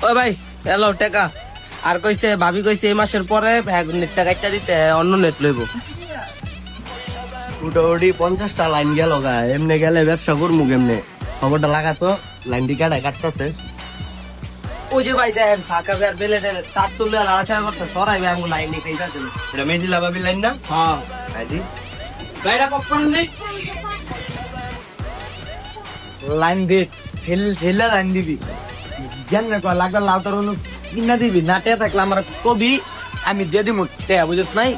ওই ভাই এলো টাকা আর কইছে ভাবি কইছে এই মাসের পরে নেটটা কাটটা দিতে অন্য নেট লইব। উটোটি 50টা লাইন গেল গা, এমনি গেলে ব্যবসা করবো কেমনে? খবরটা লাগাতো, লাইনটি কাটতেছে। ওই যে ভাই দেখেন ফাঁকা বের বেলে তার তুলে লাড়াচাড়া করতে সরাই ভাই আমি লাইন নিতে যাচ্ছে। এটা মেহেদি লাগাবি লাইন না? হ্যাঁ আইডি ভাইরা পপকর্ন নেই লাইন দে ঠেলা লাইন দিবি জ্ঞান না কয় লাগবে লাল তোর কিনা দিবি না টেয়া থাকলে আমার কবি আমি দিয়ে দিব টেয়া বুঝিস নাই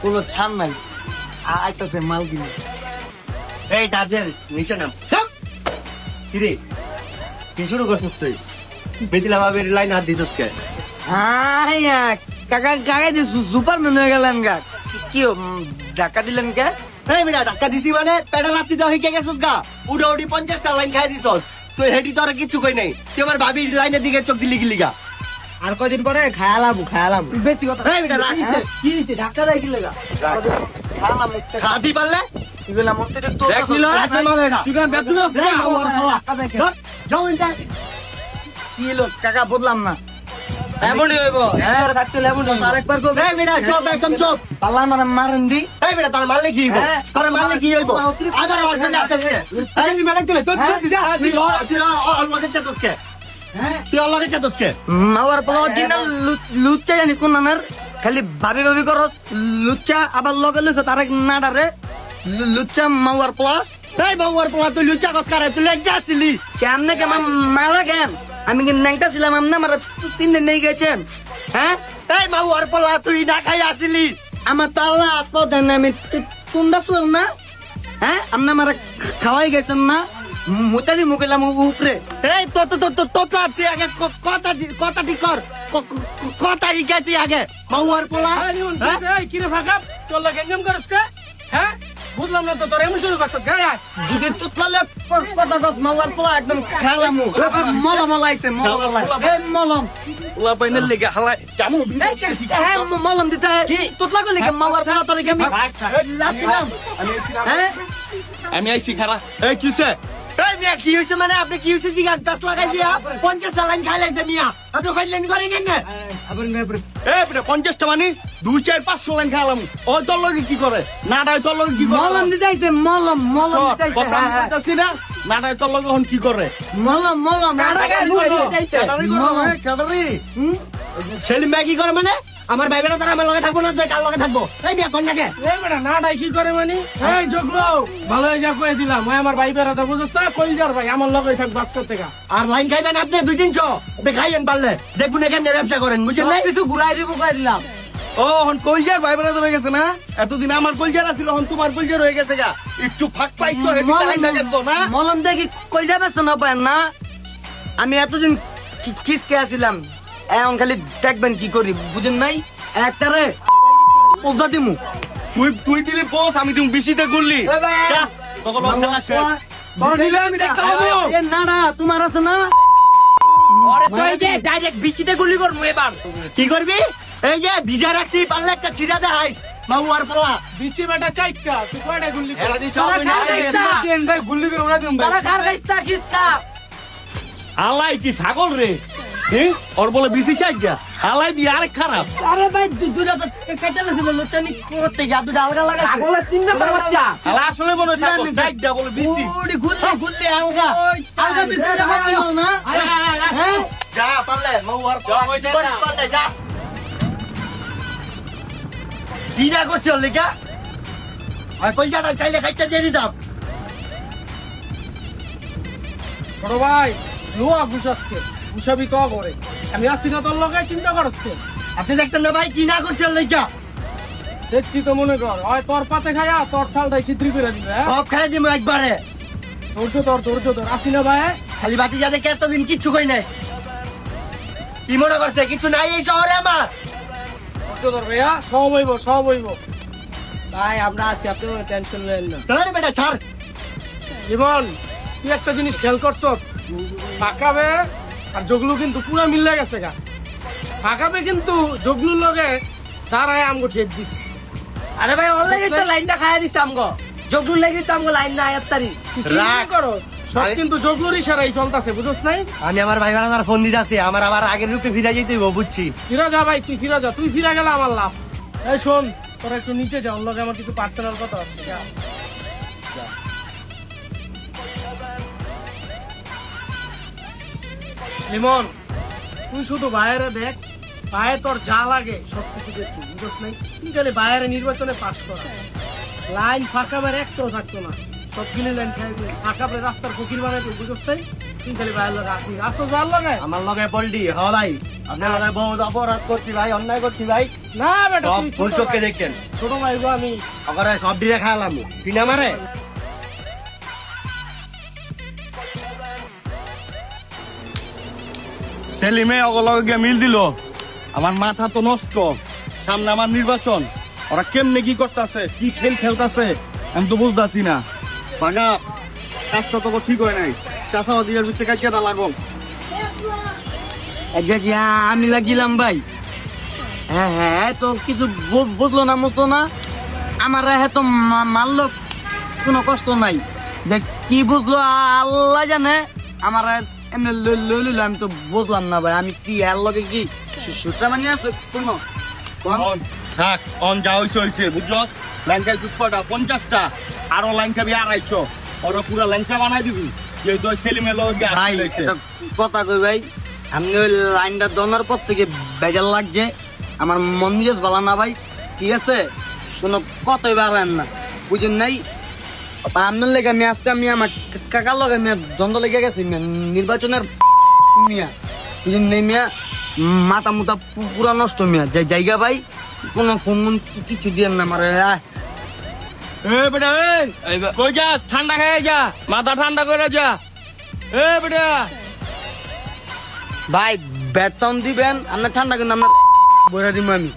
কোনো ছাড় নাই আইতাছে মাল কিনে এই তাদের নিচে নাম। কিরে কি শুরু করছিস তুই? মেহেদি লাগাবি লাইন হাত দিতস কে? কাকা কাকা যে সুপারম্যান হয়ে গেলেন গা কি ধাক্কা দিলেন কে? এই বেটা ধাক্কা দিছি মানে পেডাল লাত্তি দাও হিকে গেছস গা। উটোটি 50টা লাইন খাই দিছস তুই, হেডি তোর কিছু কই নাই। তুই আমার ভাবির লাইনের দিকে চোখ দিলি গিলি গা। আর কয়দিন পরে খায়ালাম বেশি কথা। এই বেটা রাখ। কি দিছে ধাক্কা দেয় কি লাগা খালাম খাদি পারলে এগুলা অতিরিক্ত দেখছিল তুই কেন বেতন যাও ইনটা কি লোক কাকা বদলাম না এমনই হইব একবার থাকতে এমনই হইব। আরেকবার কবে এই বেটা চুপ, একদম চুপ। পাল্লা মানে মারেন দি এই বেটা তোর মারলে কি হইব? তোর মারলে কি হইব? আবার ওর সাথে আসতেছে। এই তুই মেরে দিলে তুই অলরেডি চাতসকে। তুই অলরেডি চাতসকে। মাওয়ার পর অরিজিনাল লুচ্চা জানি কোন নানার খালি ভাবি ভাবি করস লুচ্চা আবার লগে লুচ্চা তার নাডারে লুচ্চা মাওয়ার পর এই বাবুর পোলা তুই লুচা কস করে তুই লেগে আসিলি। কেমনে কেমন মারা কেন আমি কি ন্যাংটা ছিলাম আমনে আমার 3 দিন নেই গেছেন হ্যাঁ এই বাবুর পোলা তুই না খাই আসিলি। আমার তো আল্লাহ আসপো দেন আমি তুন্দা শুল না হ্যাঁ আমনে আমার খাওয়াই গেছেন না মুতালি মুকেলাম উপরে এই তো তো তো তো তো তুই আগে কথা ঠিক কর। কথা ইকে তুই আগে বাবুর পোলা। কিরে ফাঁকা তোর লাগে এনজাম করিস কে? হ্যাঁ বুঝলাম না তো তোর এমন শুরু করছিস কে? যদি তুতলালে কথা কস মাওয়ার পোলা একদম খালামু মলম লাইছে মলম এই মলম ওলা বাইনের লেগে হালাই জামু। হ্যাঁ মলম দিতে তুতলা গলি কে মাওয়ার পোলা তোর কি আমি লাছিলাম হ্যাঁ আমি আইছি খারা এই কিছে? এই মিয়া কি হইছে মানে আপনি কি হইছে জিগান 10 লাগাই দিয়া 50 লাইন খাইলাইছে মিয়া। আপনি খাইলেন করেন না? এই বেটা 50টা মানে 2 4 500 লাইন খাইলাম। ও তোর লগে কি করে? নাডাই তোর লগে কি করে? মলম দিতে মলম মলম দিতে কথা বলতাছি না। নাডাই তোর লগে হন কি করে? মলম মলম সেলিম ভাই কি করে মানে? আমার ভাই বেটা তারা আমার লগে থাকবো না, যে কার লগে থাকবো? এই মিয়া কোন নাকে? এই বেটা না ডাই কি করে মানে এই জগলো ভালো হয়ে যা কই দিলাম ওই আমার ভাই বেরাটা বুঝছ না কইলজার ভাই আমার লগেই থাক বাস করতে গা আর লাইন খাইবেন আপনি 2-300 দেখাইয়েন পারলে দেখুন কেমনে ব্যবসা করেন বুঝছেন না? কিছু ঘুরাই দিব কই দিলাম। ও হন কলজার ভাই বেটা রয়ে গেছে না? এতদিন আমার কলজার আছিল হন তোমার কলজার হয়ে গেছে গা। একটু ফাঁক পাইছো হেডি টাইম না গেছো না? মলম দেখি কই যাবে না পায় না আমি এতদিন কিসকে আসিলাম এখন খালি দেখবেন কি করি বুঝেন নাই একটারে পোজা দিমু তুই দিলি পোস আমি তুমি বিশিতে গুললি। এ ভাই, যা, তখন ওর খেলা শেষ। তোর দিলে আমি দেখা হবো। এ না না তোমার আছে না ওরে তুই যে ডাইরেক্ট বিচিতে গুলি করবো এবার। কি করবি? এই যে ভিজা রাখছি পারলে একটা ছিড়া দেখাই বাবু আর পোলা। বিচি বেটা চাইটা তুই কয়টা গুল্লি কর? এরা দিছ আমি না ভাই গুল্লি করে উড়া দিম তারা কার গাইতা কিসকা আলাই কি ছাগল রে? হ্যাঁ ওর বলে বিসি চাই গা আলাই দি আরেক খারাপ। আরে ভাই দুটা তো কেটে লাগছিল লুচানি করতে যা দুটা আলগা লাগা ছাগলের 3 নাম্বার বাচ্চা। আলা আসলে মনে হয় ছাগল চাইটা বলে বিসি। ওডি গুল্লি গুল্লি আলগা আলগা দিছে না হ্যাঁ যা পারলে বাবু আর পোলা কইছে না পারলে যা। কি না করছ লিকা? আর কলজাটা চাইলে খাইতে দিয়ে দিতাম। বড় ভাই লোয়া গুছাচ্ছে গুছাবি তো করে আমি আসছি না তোর লগে চিন্তা করছে আপনি দেখছেন না ভাই কি না করছেন লিকা? দেখছি তো মনে কর হয় তোর পাতে খায়া তোর থালটাই ছিদ্রি করে দিবে হ্যাঁ? সব খাই দিবো একবারে। ধৈর্য ধর আসি না ভাই খালি বাতি যাতে এতদিন কিচ্ছু কই নাই। কি মনে করছে কিছু নাই এই শহরে আমার? ধৈর্য ধর ভাইয়া সব হইব ভাই আমরা আছি আপনি টেনশন নেন না। ধরে বেটা ছাড়। জীবন তুই একটা জিনিস খেয়াল করছ ফাঁকাবে আর জগলু কিন্তু পুরো মিলে গেছে গা ফাঁকাবে কিন্তু জগলুর লগে দাঁড়ায় আমগো ঠেক দিস আরে ভাই অলরেডি তো লাইনটা খায়া দিছ আমগো। জগলুর লাগিস আমগো লাইন না আয়াত তারি। রাগ করস সব কিন্তু জগলুর ইশারাই চলতেছে, বুঝছ নাই? আমি আমার ভাই ভাড়াদার ফোন দিতে আছি, আমার আবার আগের রূপে ফিরে যেতে হইব, বুঝছি। ফিরা যা ভাই, তুই ফিরা যা, তুই ফিরা গেলে আমার লাভ। এই শোন, তোরা একটু নিচে যা, ওর লগে আমার কিছু পার্সোনাল কথা আছে। যা। লিমন, তুই শুধু বাইরে দেখ, বাইরে তোর যা লাগে সবকিছু দেখবি, বুঝছ নাই? তুই খালি বাইরে নির্বাচনে পাশ করা, লাইন ফাঁকা বের একটাও থাকতো না, সবগুলি লাইন খাইবি, ফাঁকা বের রাস্তার ফকির বানাইবি, বুঝছ নাই? তুই খালি বাইরের লগে আসবি, আসতো যার লগে। আমার লগে পল্টি, হ ভাই, আপনার লগে বহুত অপরাধ করছি ভাই, অন্যায় করছি ভাই। না বেটা, সব তুই ভুল ছোট চোখে ভাই। দেখছেন। ছোট ভাই গো আমি। ওখানে সব দিয়ে খাওয়ালাম, চিনা মারে। সেলিমে ওগুলোকে গিয়ে মিল দিল, আমার মাথা তো নষ্ট। সামনে আমার নির্বাচন, ওরা কেমনে কি করতেছে, কি খেল খেলতেছে আমি তো বুঝতেছি না। পাগা কাজটা তো ঠিক হয় নাই, চাষাবাদির ভিতরে কাজটা লাগো। আমি লাগিলাম ভাই। হ্যাঁ হ্যাঁ, তো কিছু বুঝলো না মতো না, আমার হ্যাঁ তো মারলো, কোনো কষ্ট নাই। দেখ কি বুঝলো আল্লাহ জানে, আমার এমনি লইল, আমি তো বুঝলাম না ভাই। আমি কি এর লগে কি সুতা মানে আছে কোনো? থাক, অন যা হইছে হইছে, বুঝছো? লাইন খাই সুপারটা 50টা, আরো লাইন খাবি 250, ওরা পুরো লাইন খা বানাই দিবি। যেহেতু সেলিমের লগে ভাই একটা কথা কই ভাই, আমি ওই লাইনটা দনার পর থেকে বেজাল লাগছে, আমার মন মেজাজ ভালো না ভাই, ঠিক আছে? কোনো কথাই বাড়ান না, বুঝেন নাই? আপনার লেগে আমি আজকে আমি আমার কাকার লগে আমি দ্বন্দ্ব লেগে গেছি নির্বাচনের মিয়া, বুঝেন নাই মিয়া? মাথা মুথা পুরা নষ্ট মিয়া, যে জায়গা ভাই কোনো ফোন মন কিছু দিয়ে না আমার। এ বেটা, এই কই যাস? ঠান্ডা খেয়ে যা, মাথা ঠান্ডা করে যা। এ বেটা, ভাই ব্যাট সাউন্ড দিবেন, আপনার ঠান্ডা কিন্তু আপনার বইরা দিব আমি,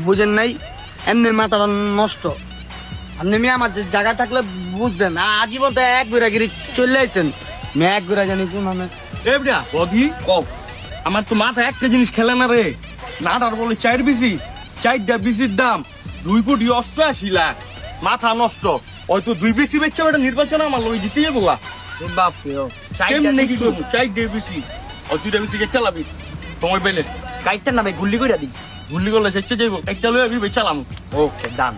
বুঝেন নাই? এমনি মাথাটা নষ্ট। আপনি মেয়ে আমার জায়গা থাকলে বুঝবেন, আজীবন তো এক বিরাগিরি চলে আসছেন, মেয়ে এক বিরা জানি কোন আমি। এ বেটা, বধি কও, আমার তো মাথা একটা জিনিস খেলে না রে। নাটার বলে 4 বিসি, 4টা বিসির দাম 2,88,00,000। মাথা নষ্ট। হয়তো 2 বিসি বেচছে ওটা নির্বাচন আমার লই জিতে যাবো। বাপরে ও কেমনে কি করবো? 4টা বিসি আর 2টা বিসি কে চালাবি? তোমার পেলে কাইটটা না ভাই গুল্লি করে দিই। গুল্লি করলে সেচ্ছে যাইবো, একটা লই আমি বেচালাম। ওকে ডান।